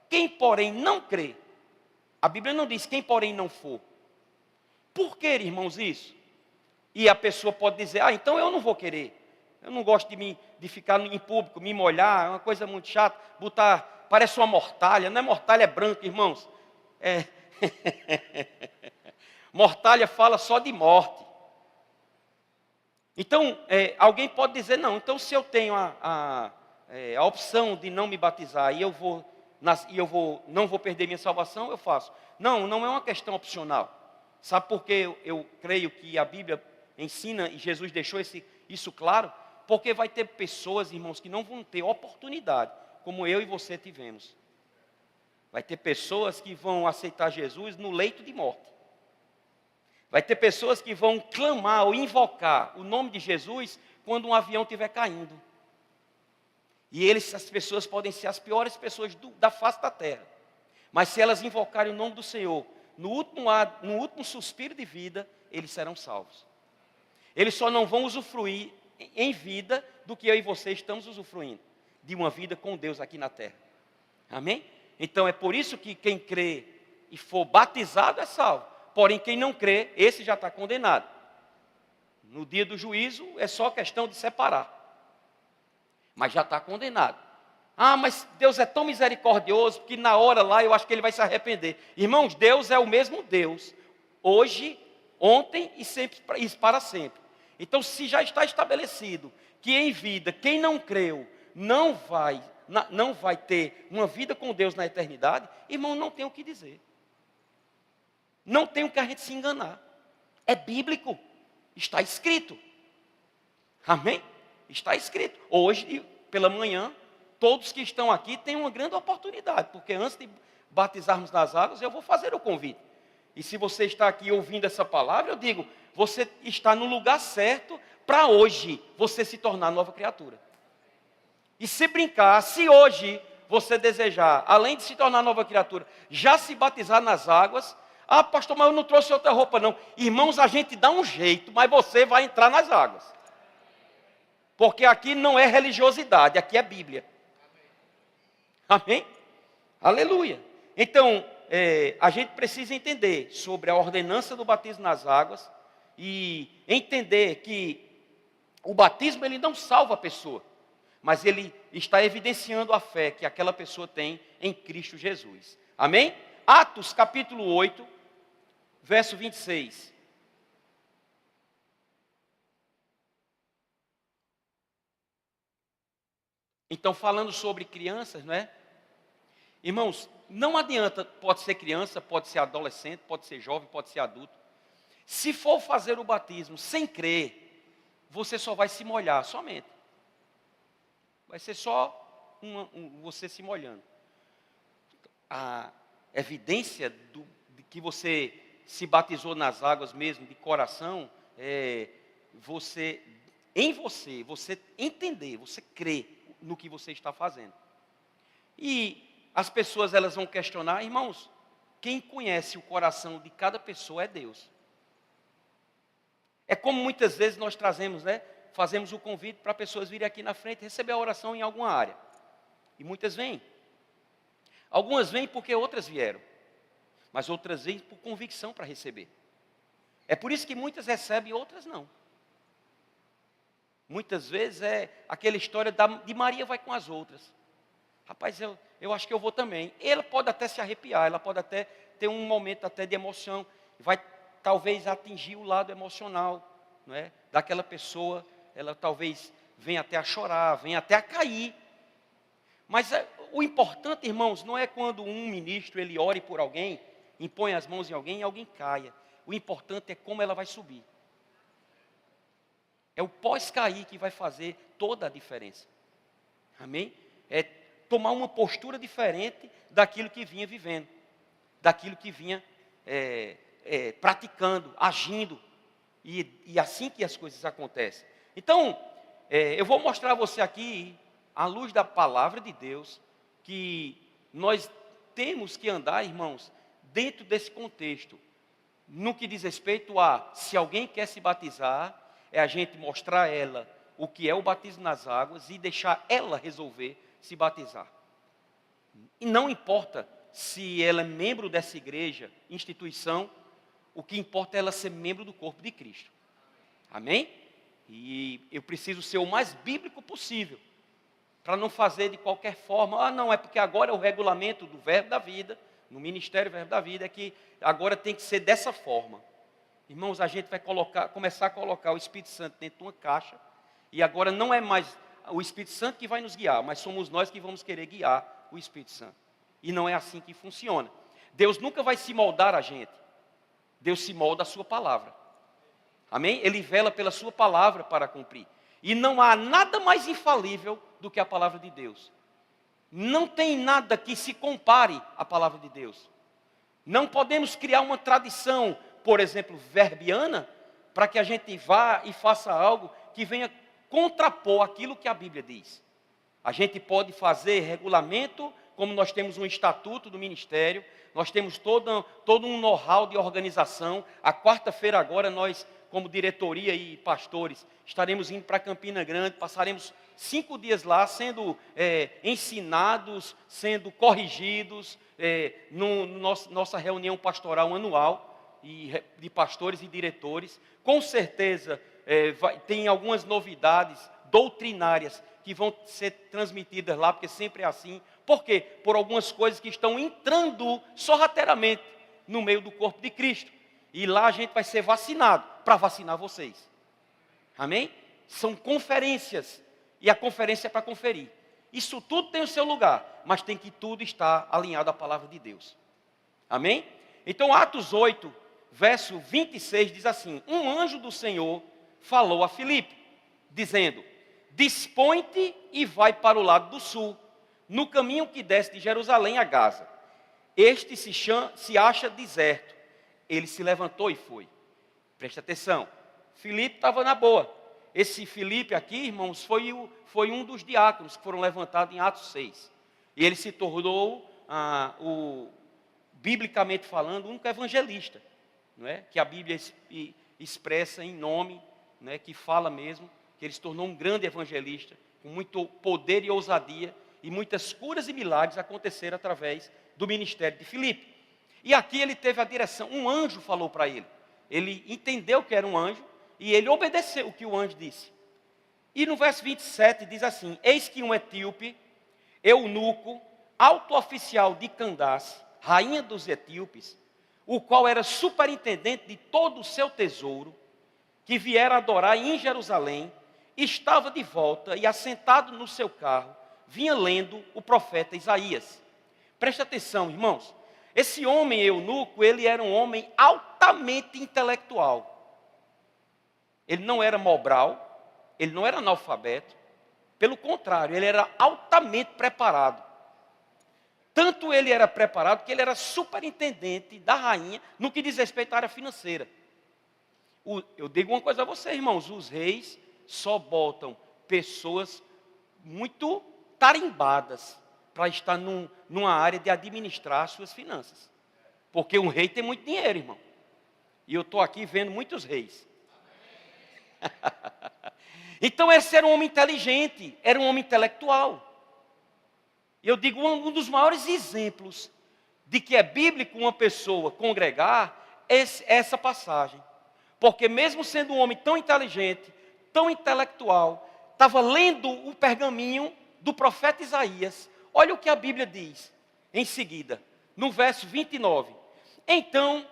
Quem, porém, não crê, a Bíblia não diz quem, porém, não for. Por que, irmãos, isso? E a pessoa pode dizer: então eu não vou querer. Eu não gosto de ficar em público, me molhar, é uma coisa muito chata, parece uma mortalha, não é mortalha, é branca, irmãos. Mortalha fala só de morte. Então, alguém pode dizer: não, então se eu tenho a opção de não me batizar e não vou perder minha salvação, eu faço. Não, não é uma questão opcional. Sabe por que eu creio que a Bíblia ensina e Jesus deixou isso claro? Porque vai ter pessoas, irmãos, que não vão ter oportunidade, como eu e você tivemos. Vai ter pessoas que vão aceitar Jesus no leito de morte. Vai ter pessoas que vão clamar ou invocar o nome de Jesus quando um avião estiver caindo. E essas pessoas podem ser as piores pessoas da face da terra. Mas se elas invocarem o nome do Senhor, no último suspiro de vida, eles serão salvos. Eles só não vão usufruir em vida do que eu e você estamos usufruindo, de uma vida com Deus aqui na terra. Amém? Então é por isso que quem crê e for batizado é salvo. Porém, quem não crê, esse já está condenado. No dia do juízo é só questão de separar. Mas já está condenado. Mas Deus é tão misericordioso que na hora lá eu acho que Ele vai se arrepender. Irmãos, Deus é o mesmo Deus, hoje, ontem e sempre e para sempre. Então, se já está estabelecido que em vida, quem não creu, não vai ter uma vida com Deus na eternidade, irmão, não tem o que dizer. Não tem o que a gente se enganar. É bíblico. Está escrito. Amém? Está escrito. Hoje, pela manhã, todos que estão aqui têm uma grande oportunidade, porque antes de batizarmos nas águas, eu vou fazer o convite. E se você está aqui ouvindo essa palavra, eu digo, você está no lugar certo para hoje você se tornar nova criatura. E se brincar, se hoje você desejar, além de se tornar nova criatura, já se batizar nas águas, ah, pastor, mas eu não trouxe outra roupa não. Irmãos, a gente dá um jeito, mas você vai entrar nas águas. Porque aqui não é religiosidade, aqui é Bíblia. Amém? Aleluia. Então, a gente precisa entender sobre a ordenança do batismo nas águas e entender que o batismo ele não salva a pessoa, mas ele está evidenciando a fé que aquela pessoa tem em Cristo Jesus. Amém? Atos capítulo 8, verso 26. Então, falando sobre crianças, não é? Irmãos, não adianta, pode ser criança, pode ser adolescente, pode ser jovem, pode ser adulto. Se for fazer o batismo sem crer, você só vai se molhar, somente. Vai ser só você se molhando. A evidência de que você se batizou nas águas mesmo, de coração, você entender, você crer no que você está fazendo. E as pessoas elas vão questionar, irmãos, quem conhece o coração de cada pessoa é Deus. É como muitas vezes nós trazemos, né? Fazemos o convite para pessoas virem aqui na frente receber a oração em alguma área. E muitas vêm. Algumas vêm porque outras vieram. Mas outras vêm por convicção para receber. É por isso que muitas recebem e outras não. Muitas vezes é aquela história de Maria vai com as outras. Rapaz, eu acho que eu vou também. Ela pode até se arrepiar, ela pode até ter um momento até de emoção. Vai talvez atingir o lado emocional, não é? Daquela pessoa. Ela talvez venha até a chorar, venha até a cair. Mas o importante, irmãos, não é quando um ministro ele ore por alguém, impõe as mãos em alguém e alguém caia. O importante é como ela vai subir. É o pós-cair que vai fazer toda a diferença. Amém? É tomar uma postura diferente daquilo que vinha vivendo, daquilo que vinha praticando, agindo. E assim que as coisas acontecem. Então, eu vou mostrar a você aqui, à luz da palavra de Deus, que nós temos que andar, irmãos, dentro desse contexto. No que diz respeito a, se alguém quer se batizar, é a gente mostrar a ela o que é o batismo nas águas e deixar ela resolver se batizar. E não importa se ela é membro dessa igreja, instituição, o que importa é ela ser membro do corpo de Cristo. Amém? E eu preciso ser o mais bíblico possível, para não fazer de qualquer forma, não, é porque agora é o regulamento do Verbo da Vida, no Ministério Verbo da Vida, é que agora tem que ser dessa forma. Irmãos, a gente vai começar a colocar o Espírito Santo dentro de uma caixa, e agora não é mais o Espírito Santo que vai nos guiar, mas somos nós que vamos querer guiar o Espírito Santo. E não é assim que funciona. Deus nunca vai se moldar a gente. Deus se molda a sua palavra. Amém? Ele vela pela sua palavra para cumprir. E não há nada mais infalível do que a palavra de Deus. Não tem nada que se compare à palavra de Deus. Não podemos criar uma tradição, por exemplo, verbiana, para que a gente vá e faça algo que venha contrapor aquilo que a Bíblia diz. A gente pode fazer regulamento, como nós temos um estatuto do ministério, nós temos todo um know-how de organização. A quarta-feira agora nós, como diretoria e pastores, estaremos indo para Campina Grande, passaremos 5 dias lá sendo ensinados, sendo corrigidos, nossa reunião pastoral anual de pastores e diretores. Com certeza tem algumas novidades doutrinárias que vão ser transmitidas lá, porque sempre é assim. Por quê? Por algumas coisas que estão entrando sorrateiramente no meio do corpo de Cristo. E lá a gente vai ser vacinado, para vacinar vocês. Amém? São conferências, e a conferência é para conferir. Isso tudo tem o seu lugar, mas tem que tudo estar alinhado à palavra de Deus. Amém? Então Atos 8, verso 26 diz assim: um anjo do Senhor falou a Filipe, dizendo: dispõe-te e vai para o lado do sul, no caminho que desce de Jerusalém a Gaza. Este se acha deserto. ele se levantou e foi. Presta atenção. Filipe estava na boa. Esse Filipe aqui, irmãos, foi um dos diáconos que foram levantados em Atos 6. E ele se tornou, biblicamente falando, o único evangelista, não é? Que a Bíblia expressa em nome, né? Que fala mesmo, que ele se tornou um grande evangelista, com muito poder e ousadia, e muitas curas e milagres aconteceram através do ministério de Filipe. E aqui ele teve a direção, um anjo falou para ele. Ele entendeu que era um anjo, e ele obedeceu o que o anjo disse. E no verso 27 diz assim: eis que um etíope, eunuco, alto oficial de Candace, rainha dos etíopes, o qual era superintendente de todo o seu tesouro, que viera adorar em Jerusalém, estava de volta e assentado no seu carro, vinha lendo o profeta Isaías. Presta atenção, irmãos. Esse homem eunuco, ele era um homem altamente intelectual. Ele não era mobral, ele não era analfabeto. Pelo contrário, ele era altamente preparado. Tanto ele era preparado que ele era superintendente da rainha no que diz respeito à área financeira. Eu digo uma coisa a vocês, irmãos, os reis só botam pessoas muito tarimbadas para estar numa área de administrar suas finanças. Porque um rei tem muito dinheiro, irmão. E eu estou aqui vendo muitos reis. Então esse era um homem inteligente, era um homem intelectual. Eu digo, um dos maiores exemplos de que é bíblico uma pessoa congregar é essa passagem. Porque mesmo sendo um homem tão inteligente, tão intelectual, estava lendo o pergaminho do profeta Isaías. Olha o que a Bíblia diz em seguida, no verso 29. Então,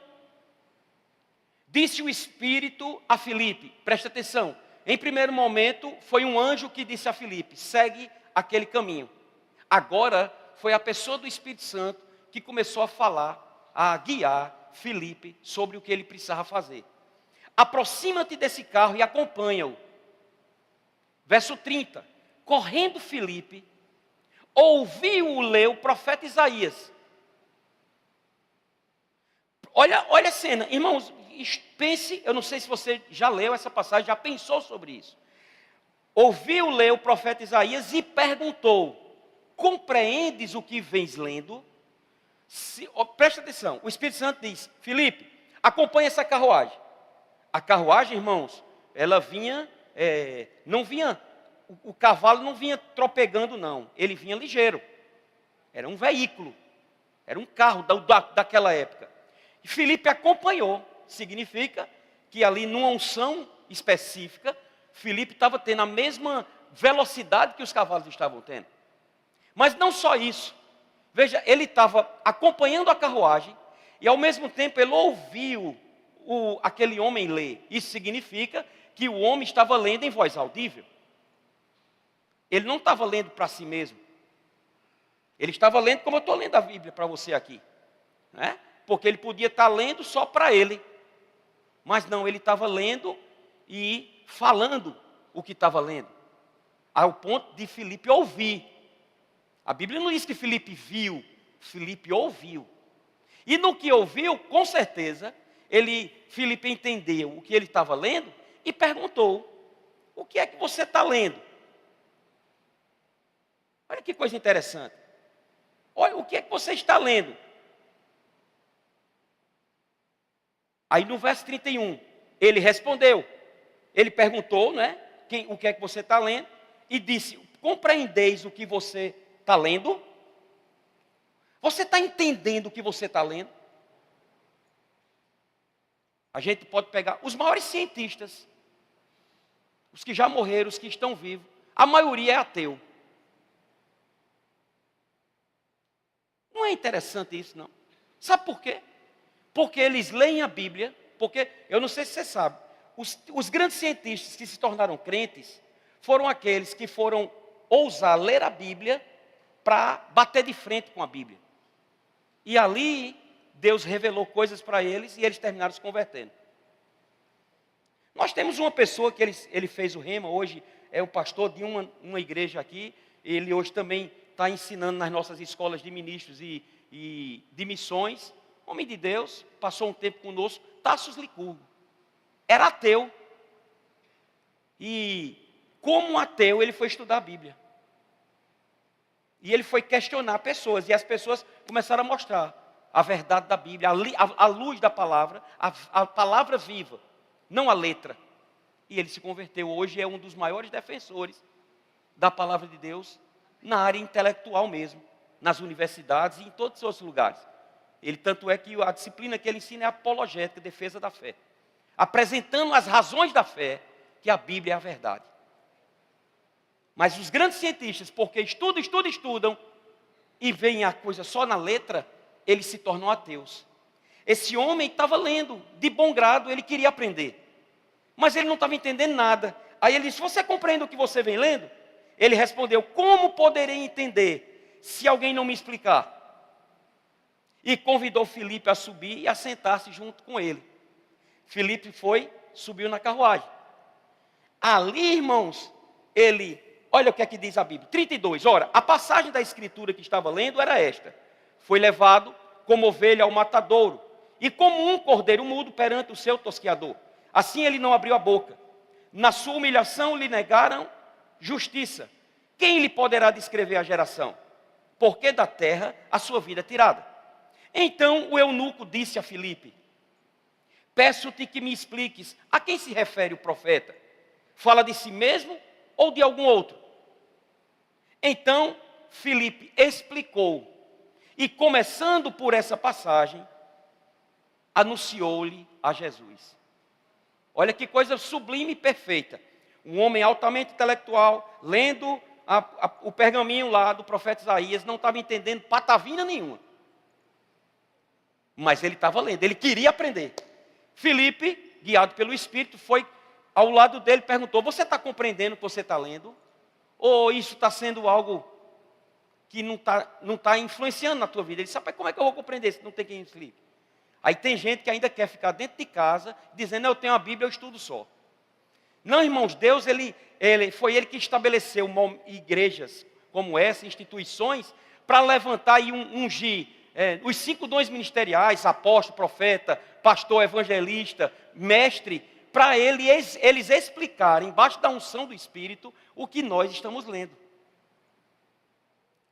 disse o Espírito a Filipe, presta atenção, em primeiro momento foi um anjo que disse a Filipe, segue aquele caminho. Agora foi a pessoa do Espírito Santo que começou a falar, a guiar Filipe sobre o que ele precisava fazer. Aproxima-te desse carro e acompanha-o. Verso 30. Correndo Filipe, ouviu-o ler o profeta Isaías. Olha a cena, irmãos, pense, eu não sei se você já leu essa passagem, já pensou sobre isso. Ouviu ler o profeta Isaías e perguntou, compreendes o que vens lendo? Presta atenção, o Espírito Santo diz, Filipe, acompanha essa carruagem. A carruagem, irmãos, ela vinha, não vinha, o cavalo não vinha tropegando não, ele vinha ligeiro. Era um veículo, era um carro daquela época. E Filipe acompanhou, significa que ali numa unção específica, Filipe estava tendo a mesma velocidade que os cavalos estavam tendo. Mas não só isso, veja, ele estava acompanhando a carruagem e ao mesmo tempo ele ouviu aquele homem ler. Isso significa que o homem estava lendo em voz audível. Ele não estava lendo para si mesmo. Ele estava lendo como eu estou lendo a Bíblia para você aqui. Né? Porque ele podia estar lendo só para ele. Mas não, ele estava lendo e falando o que estava lendo. Ao ponto de Filipe ouvir. A Bíblia não diz que Filipe viu, Filipe ouviu. E no que ouviu, com certeza, Filipe entendeu o que ele estava lendo e perguntou, o que é que você está lendo? Olha que coisa interessante. Olha, o que é que você está lendo? Aí no verso 31, ele respondeu. Ele perguntou, né? O que é que você está lendo? E disse, compreendeis o que você está lendo? Você está entendendo o que você está lendo? A gente pode pegar os maiores cientistas, os que já morreram, os que estão vivos, a maioria é ateu. Não é interessante isso, não? Sabe por quê? Porque eles leem a Bíblia, porque, eu não sei se você sabe, os grandes cientistas que se tornaram crentes, foram aqueles que foram ousar ler a Bíblia para bater de frente com a Bíblia. E ali, Deus revelou coisas para eles e eles terminaram se convertendo. Nós temos uma pessoa que ele fez o rema, hoje é o pastor de uma igreja aqui, ele hoje também está ensinando nas nossas escolas de ministros e de missões, homem de Deus, passou um tempo conosco, Tassos Licurgo. Era ateu. E como ateu, ele foi estudar a Bíblia. E ele foi questionar pessoas, e as pessoas começaram a mostrar a verdade da Bíblia, a luz da palavra, a palavra viva, não a letra. E ele se converteu. Hoje é um dos maiores defensores da palavra de Deus na área intelectual mesmo, nas universidades e em todos os outros lugares. Ele, tanto é que a disciplina que ele ensina é apologética, defesa da fé, apresentando as razões da fé, que a Bíblia é a verdade. Mas os grandes cientistas, porque estudam, e veem a coisa só na letra, eles se tornam ateus. Esse homem estava lendo, de bom grado, ele queria aprender. Mas ele não estava entendendo nada. Aí ele disse, você compreende o que você vem lendo? Ele respondeu, como poderei entender, se alguém não me explicar? E convidou Filipe a subir e a sentar-se junto com ele. Filipe subiu na carruagem. Ali, irmãos, olha o que é que diz a Bíblia, 32, ora, a passagem da escritura que estava lendo era esta: foi levado como ovelha ao matadouro, e como um cordeiro mudo perante o seu tosqueador. Assim ele não abriu a boca. Na sua humilhação lhe negaram justiça. Quem lhe poderá descrever a geração? Porque da terra a sua vida é tirada. Então o eunuco disse a Filipe, peço-te que me expliques, a quem se refere o profeta? Fala de si mesmo ou de algum outro? Então Filipe explicou, e começando por essa passagem, anunciou-lhe a Jesus. Olha que coisa sublime e perfeita. Um homem altamente intelectual, lendo o pergaminho lá do profeta Isaías, não estava entendendo patavina nenhuma. Mas ele estava lendo, ele queria aprender. Filipe, guiado pelo Espírito, foi ao lado dele e perguntou, você está compreendendo o que você está lendo? Ou isso está sendo algo que não está influenciando na tua vida? Ele disse, rapaz, como é que eu vou compreender se não tem quem me explique? Aí tem gente que ainda quer ficar dentro de casa, dizendo, eu tenho a Bíblia, eu estudo só. Não, irmãos, Deus, foi Ele que estabeleceu igrejas como essa, instituições, para levantar e ungir os 5 dons ministeriais, apóstolo, profeta, pastor, evangelista, mestre, para eles explicarem, embaixo da unção do Espírito, o que nós estamos lendo.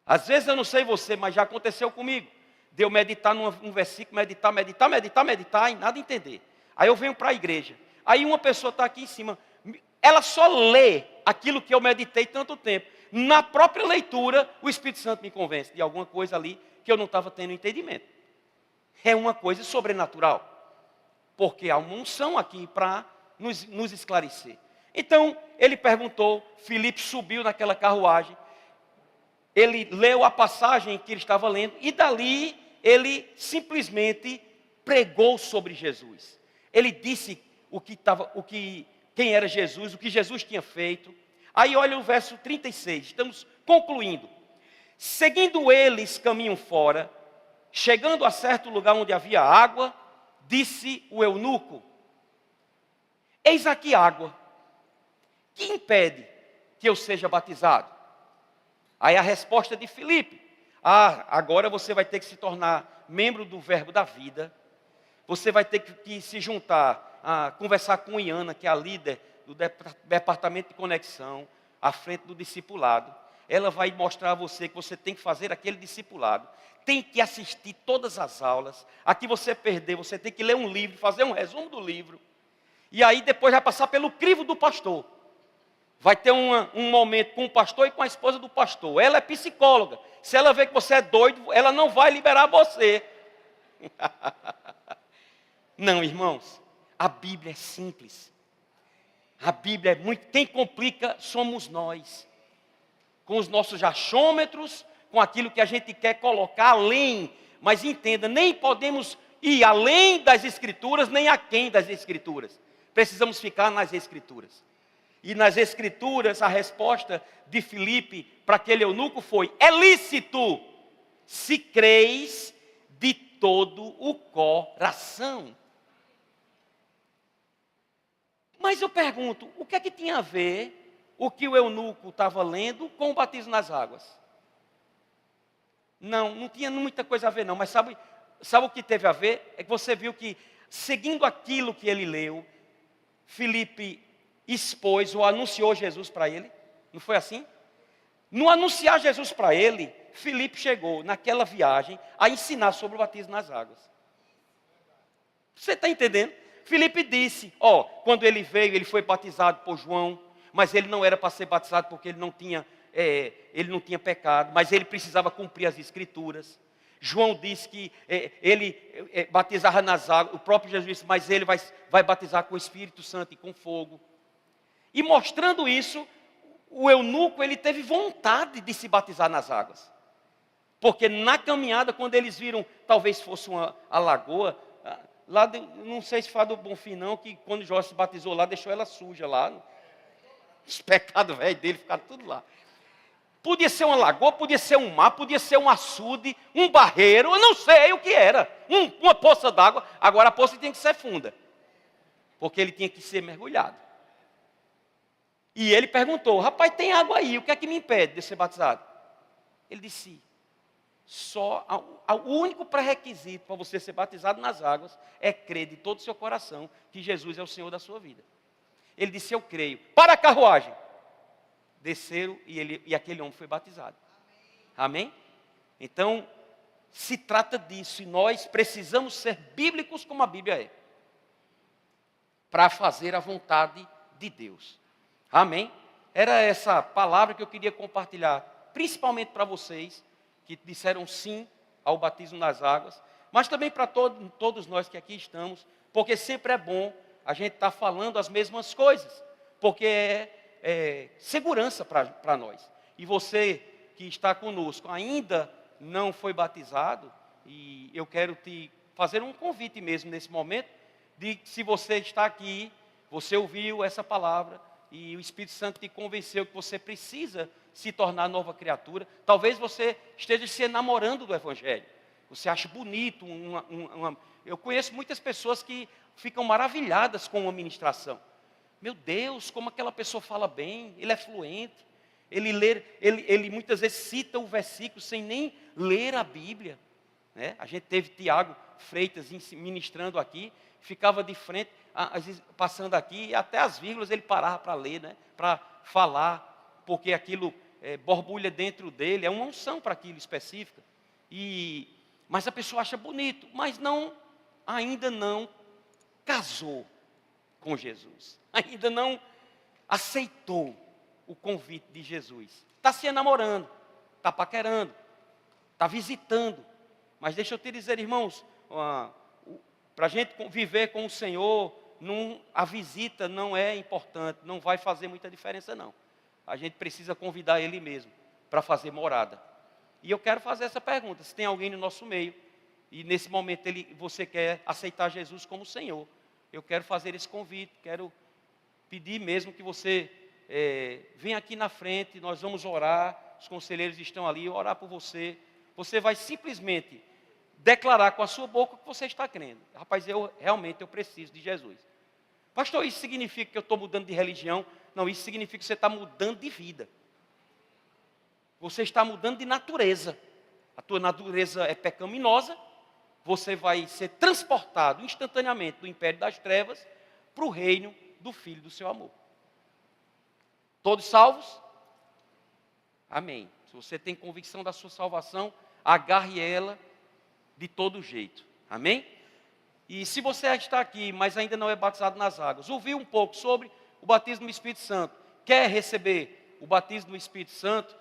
Às vezes eu não sei você, mas já aconteceu comigo. De eu meditar num versículo, meditar e nada entender. Aí eu venho para a igreja. Aí uma pessoa está aqui em cima. Ela só lê aquilo que eu meditei tanto tempo. Na própria leitura, o Espírito Santo me convence de alguma coisa ali que eu não estava tendo entendimento. É uma coisa sobrenatural. Porque há uma unção aqui para nos esclarecer. Então, ele perguntou, Filipe subiu naquela carruagem. Ele leu a passagem que ele estava lendo e dali ele simplesmente pregou sobre Jesus. Ele disse quem era Jesus, o que Jesus tinha feito. Aí olha o verso 36, estamos concluindo. Seguindo eles caminham fora, chegando a certo lugar onde havia água, disse o eunuco, eis aqui água, que impede que eu seja batizado? Aí a resposta de Filipe, agora você vai ter que se tornar membro do Verbo da Vida, você vai ter que se juntar, conversar com Iana, que é a líder do departamento de conexão, à frente do discipulado. Ela vai mostrar a você que você tem que fazer aquele discipulado, tem que assistir todas as aulas, aqui você perder, você tem que ler um livro, fazer um resumo do livro, e aí depois vai passar pelo crivo do pastor. Vai ter um momento com o pastor e com a esposa do pastor. Ela é psicóloga. Se ela vê que você é doido, ela não vai liberar você. Não, irmãos. A Bíblia é simples. A Bíblia é muito... Quem complica somos nós. Com os nossos achômetros, com aquilo que a gente quer colocar além. Mas entenda, nem podemos ir além das Escrituras, nem aquém das Escrituras. Precisamos ficar nas Escrituras. E nas Escrituras, a resposta de Filipe para aquele eunuco foi, é lícito, se creis de todo o coração. Mas eu pergunto, o que é que tinha a ver o que o eunuco estava lendo com o batismo nas águas? Não tinha muita coisa a ver não, mas sabe, sabe o que teve a ver? É que você viu que, seguindo aquilo que ele leu, Filipe expôs ou anunciou Jesus para ele. Não foi assim? No anunciar Jesus para ele, Filipe chegou naquela viagem a ensinar sobre o batismo nas águas. Você está entendendo? Filipe disse, quando ele veio, ele foi batizado por João, mas ele não era para ser batizado porque ele não tinha pecado, mas ele precisava cumprir as escrituras. João disse que ele batizava nas águas, o próprio Jesus disse, mas ele vai batizar com o Espírito Santo e com fogo. E mostrando isso, o eunuco, ele teve vontade de se batizar nas águas. Porque na caminhada, quando eles viram, talvez fosse a lagoa, lá, não sei se foi do Bonfim não, que quando Jó se batizou lá, deixou ela suja lá. Os pecados velhos dele ficaram tudo lá. Podia ser uma lagoa, podia ser um mar, podia ser um açude, um barreiro, eu não sei o que era. Uma poça d'água, agora a poça tinha que ser funda. Porque ele tinha que ser mergulhado. E ele perguntou, rapaz, tem água aí, o que é que me impede de ser batizado? Ele disse, o único pré-requisito para você ser batizado nas águas é crer de todo o seu coração que Jesus é o Senhor da sua vida. Ele disse, eu creio. Para a carruagem. Desceram e aquele homem foi batizado. Amém? Então, se trata disso e nós precisamos ser bíblicos como a Bíblia é. Para fazer a vontade de Deus. Amém? Era essa palavra que eu queria compartilhar, principalmente para vocês que disseram sim ao batismo nas águas, mas também para todos nós que aqui estamos, porque sempre é bom a gente estar falando as mesmas coisas, porque é segurança para nós. E você que está conosco ainda não foi batizado, e eu quero te fazer um convite mesmo nesse momento, de que se você está aqui, você ouviu essa palavra, e o Espírito Santo te convenceu que você precisa se tornar nova criatura. Talvez você esteja se enamorando do Evangelho. Você acha bonito. Eu conheço muitas pessoas que ficam maravilhadas com uma ministração. Meu Deus, como aquela pessoa fala bem, ele é fluente. Ele muitas vezes cita o versículo sem nem ler a Bíblia. Né? A gente teve Tiago Freitas ministrando aqui, ficava de frente, às vezes, passando aqui, até as vírgulas ele parava para ler, né? Para falar, porque aquilo borbulha dentro dele, é uma unção para aquilo específica. Mas a pessoa acha bonito, mas ainda não casou com Jesus, ainda não aceitou o convite de Jesus. Está se namorando, está paquerando, está visitando, mas deixa eu te dizer, irmãos, para a gente viver com o Senhor, a visita não é importante, não vai fazer muita diferença não. A gente precisa convidar Ele mesmo para fazer morada. E eu quero fazer essa pergunta, se tem alguém no nosso meio, e nesse momento você quer aceitar Jesus como Senhor, eu quero fazer esse convite, quero pedir mesmo que você venha aqui na frente, nós vamos orar, os conselheiros estão ali, orar por você. Você vai simplesmente declarar com a sua boca que você está crendo. Rapaz, realmente eu preciso de Jesus. Pastor, isso significa que eu estou mudando de religião? Não, isso significa que você está mudando de vida. Você está mudando de natureza. A tua natureza é pecaminosa. Você vai ser transportado instantaneamente do império das trevas para o reino do Filho do seu amor. Todos salvos? Amém. Se você tem convicção da sua salvação, agarre ela de todo jeito. Amém? E se você está aqui, mas ainda não é batizado nas águas, ouviu um pouco sobre o batismo no Espírito Santo, quer receber o batismo no Espírito Santo,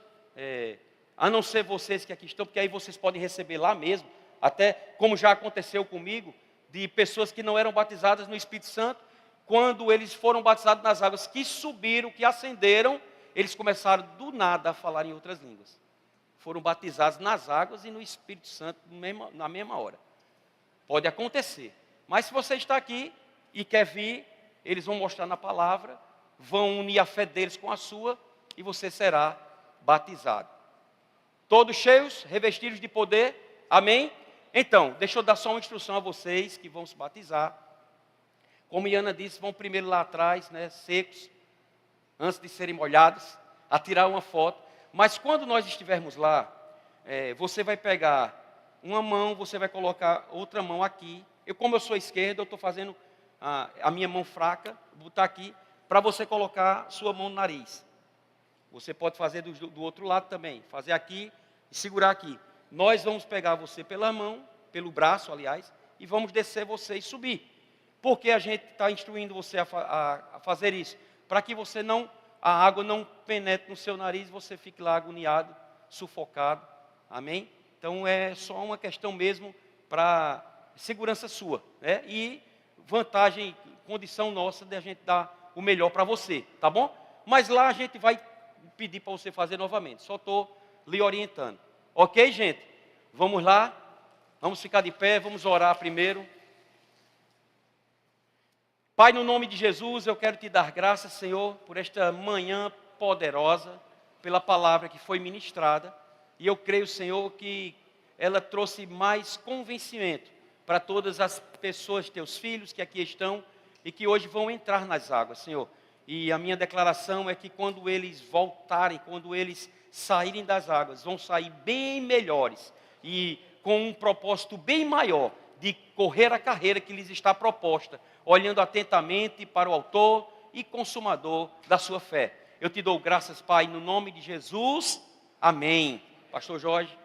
a não ser vocês que aqui estão, porque aí vocês podem receber lá mesmo, até como já aconteceu comigo, de pessoas que não eram batizadas no Espírito Santo, quando eles foram batizados nas águas, que subiram, que ascenderam, eles começaram do nada a falar em outras línguas. Foram batizados nas águas e no Espírito Santo na mesma hora. Pode acontecer. Mas se você está aqui e quer vir, eles vão mostrar na palavra, vão unir a fé deles com a sua e você será batizado. Todos cheios, revestidos de poder, amém? Então, deixa eu dar só uma instrução a vocês que vão se batizar. Como Iana disse, vão primeiro lá atrás, né, secos, antes de serem molhados, a tirar uma foto. Mas quando nós estivermos lá, você vai pegar uma mão, você vai colocar outra mão aqui. Como eu sou esquerdo, eu estou fazendo a minha mão fraca, vou botar aqui, para você colocar sua mão no nariz. Você pode fazer do outro lado também, fazer aqui e segurar aqui. Nós vamos pegar você pela mão, pelo braço, aliás, e vamos descer você e subir. Porque a gente está instruindo você a fazer isso? Para que a água não penetre no seu nariz e você fique lá agoniado, sufocado. Amém? Então é só uma questão mesmo para segurança sua, né? E vantagem, condição nossa de a gente dar o melhor para você, tá bom? Mas lá a gente vai pedir para você fazer novamente. Só estou lhe orientando. Ok, gente? Vamos lá? Vamos ficar de pé, vamos orar primeiro. Pai, no nome de Jesus, eu quero te dar graças, Senhor, por esta manhã poderosa, pela palavra que foi ministrada. E eu creio, Senhor, que ela trouxe mais convencimento para todas as pessoas, teus filhos que aqui estão e que hoje vão entrar nas águas, Senhor. E a minha declaração é que quando eles voltarem, quando eles saírem das águas, vão sair bem melhores e com um propósito bem maior de correr a carreira que lhes está proposta, olhando atentamente para o autor e consumador da sua fé. Eu te dou graças, Pai, no nome de Jesus. Amém. Pastor Jorge.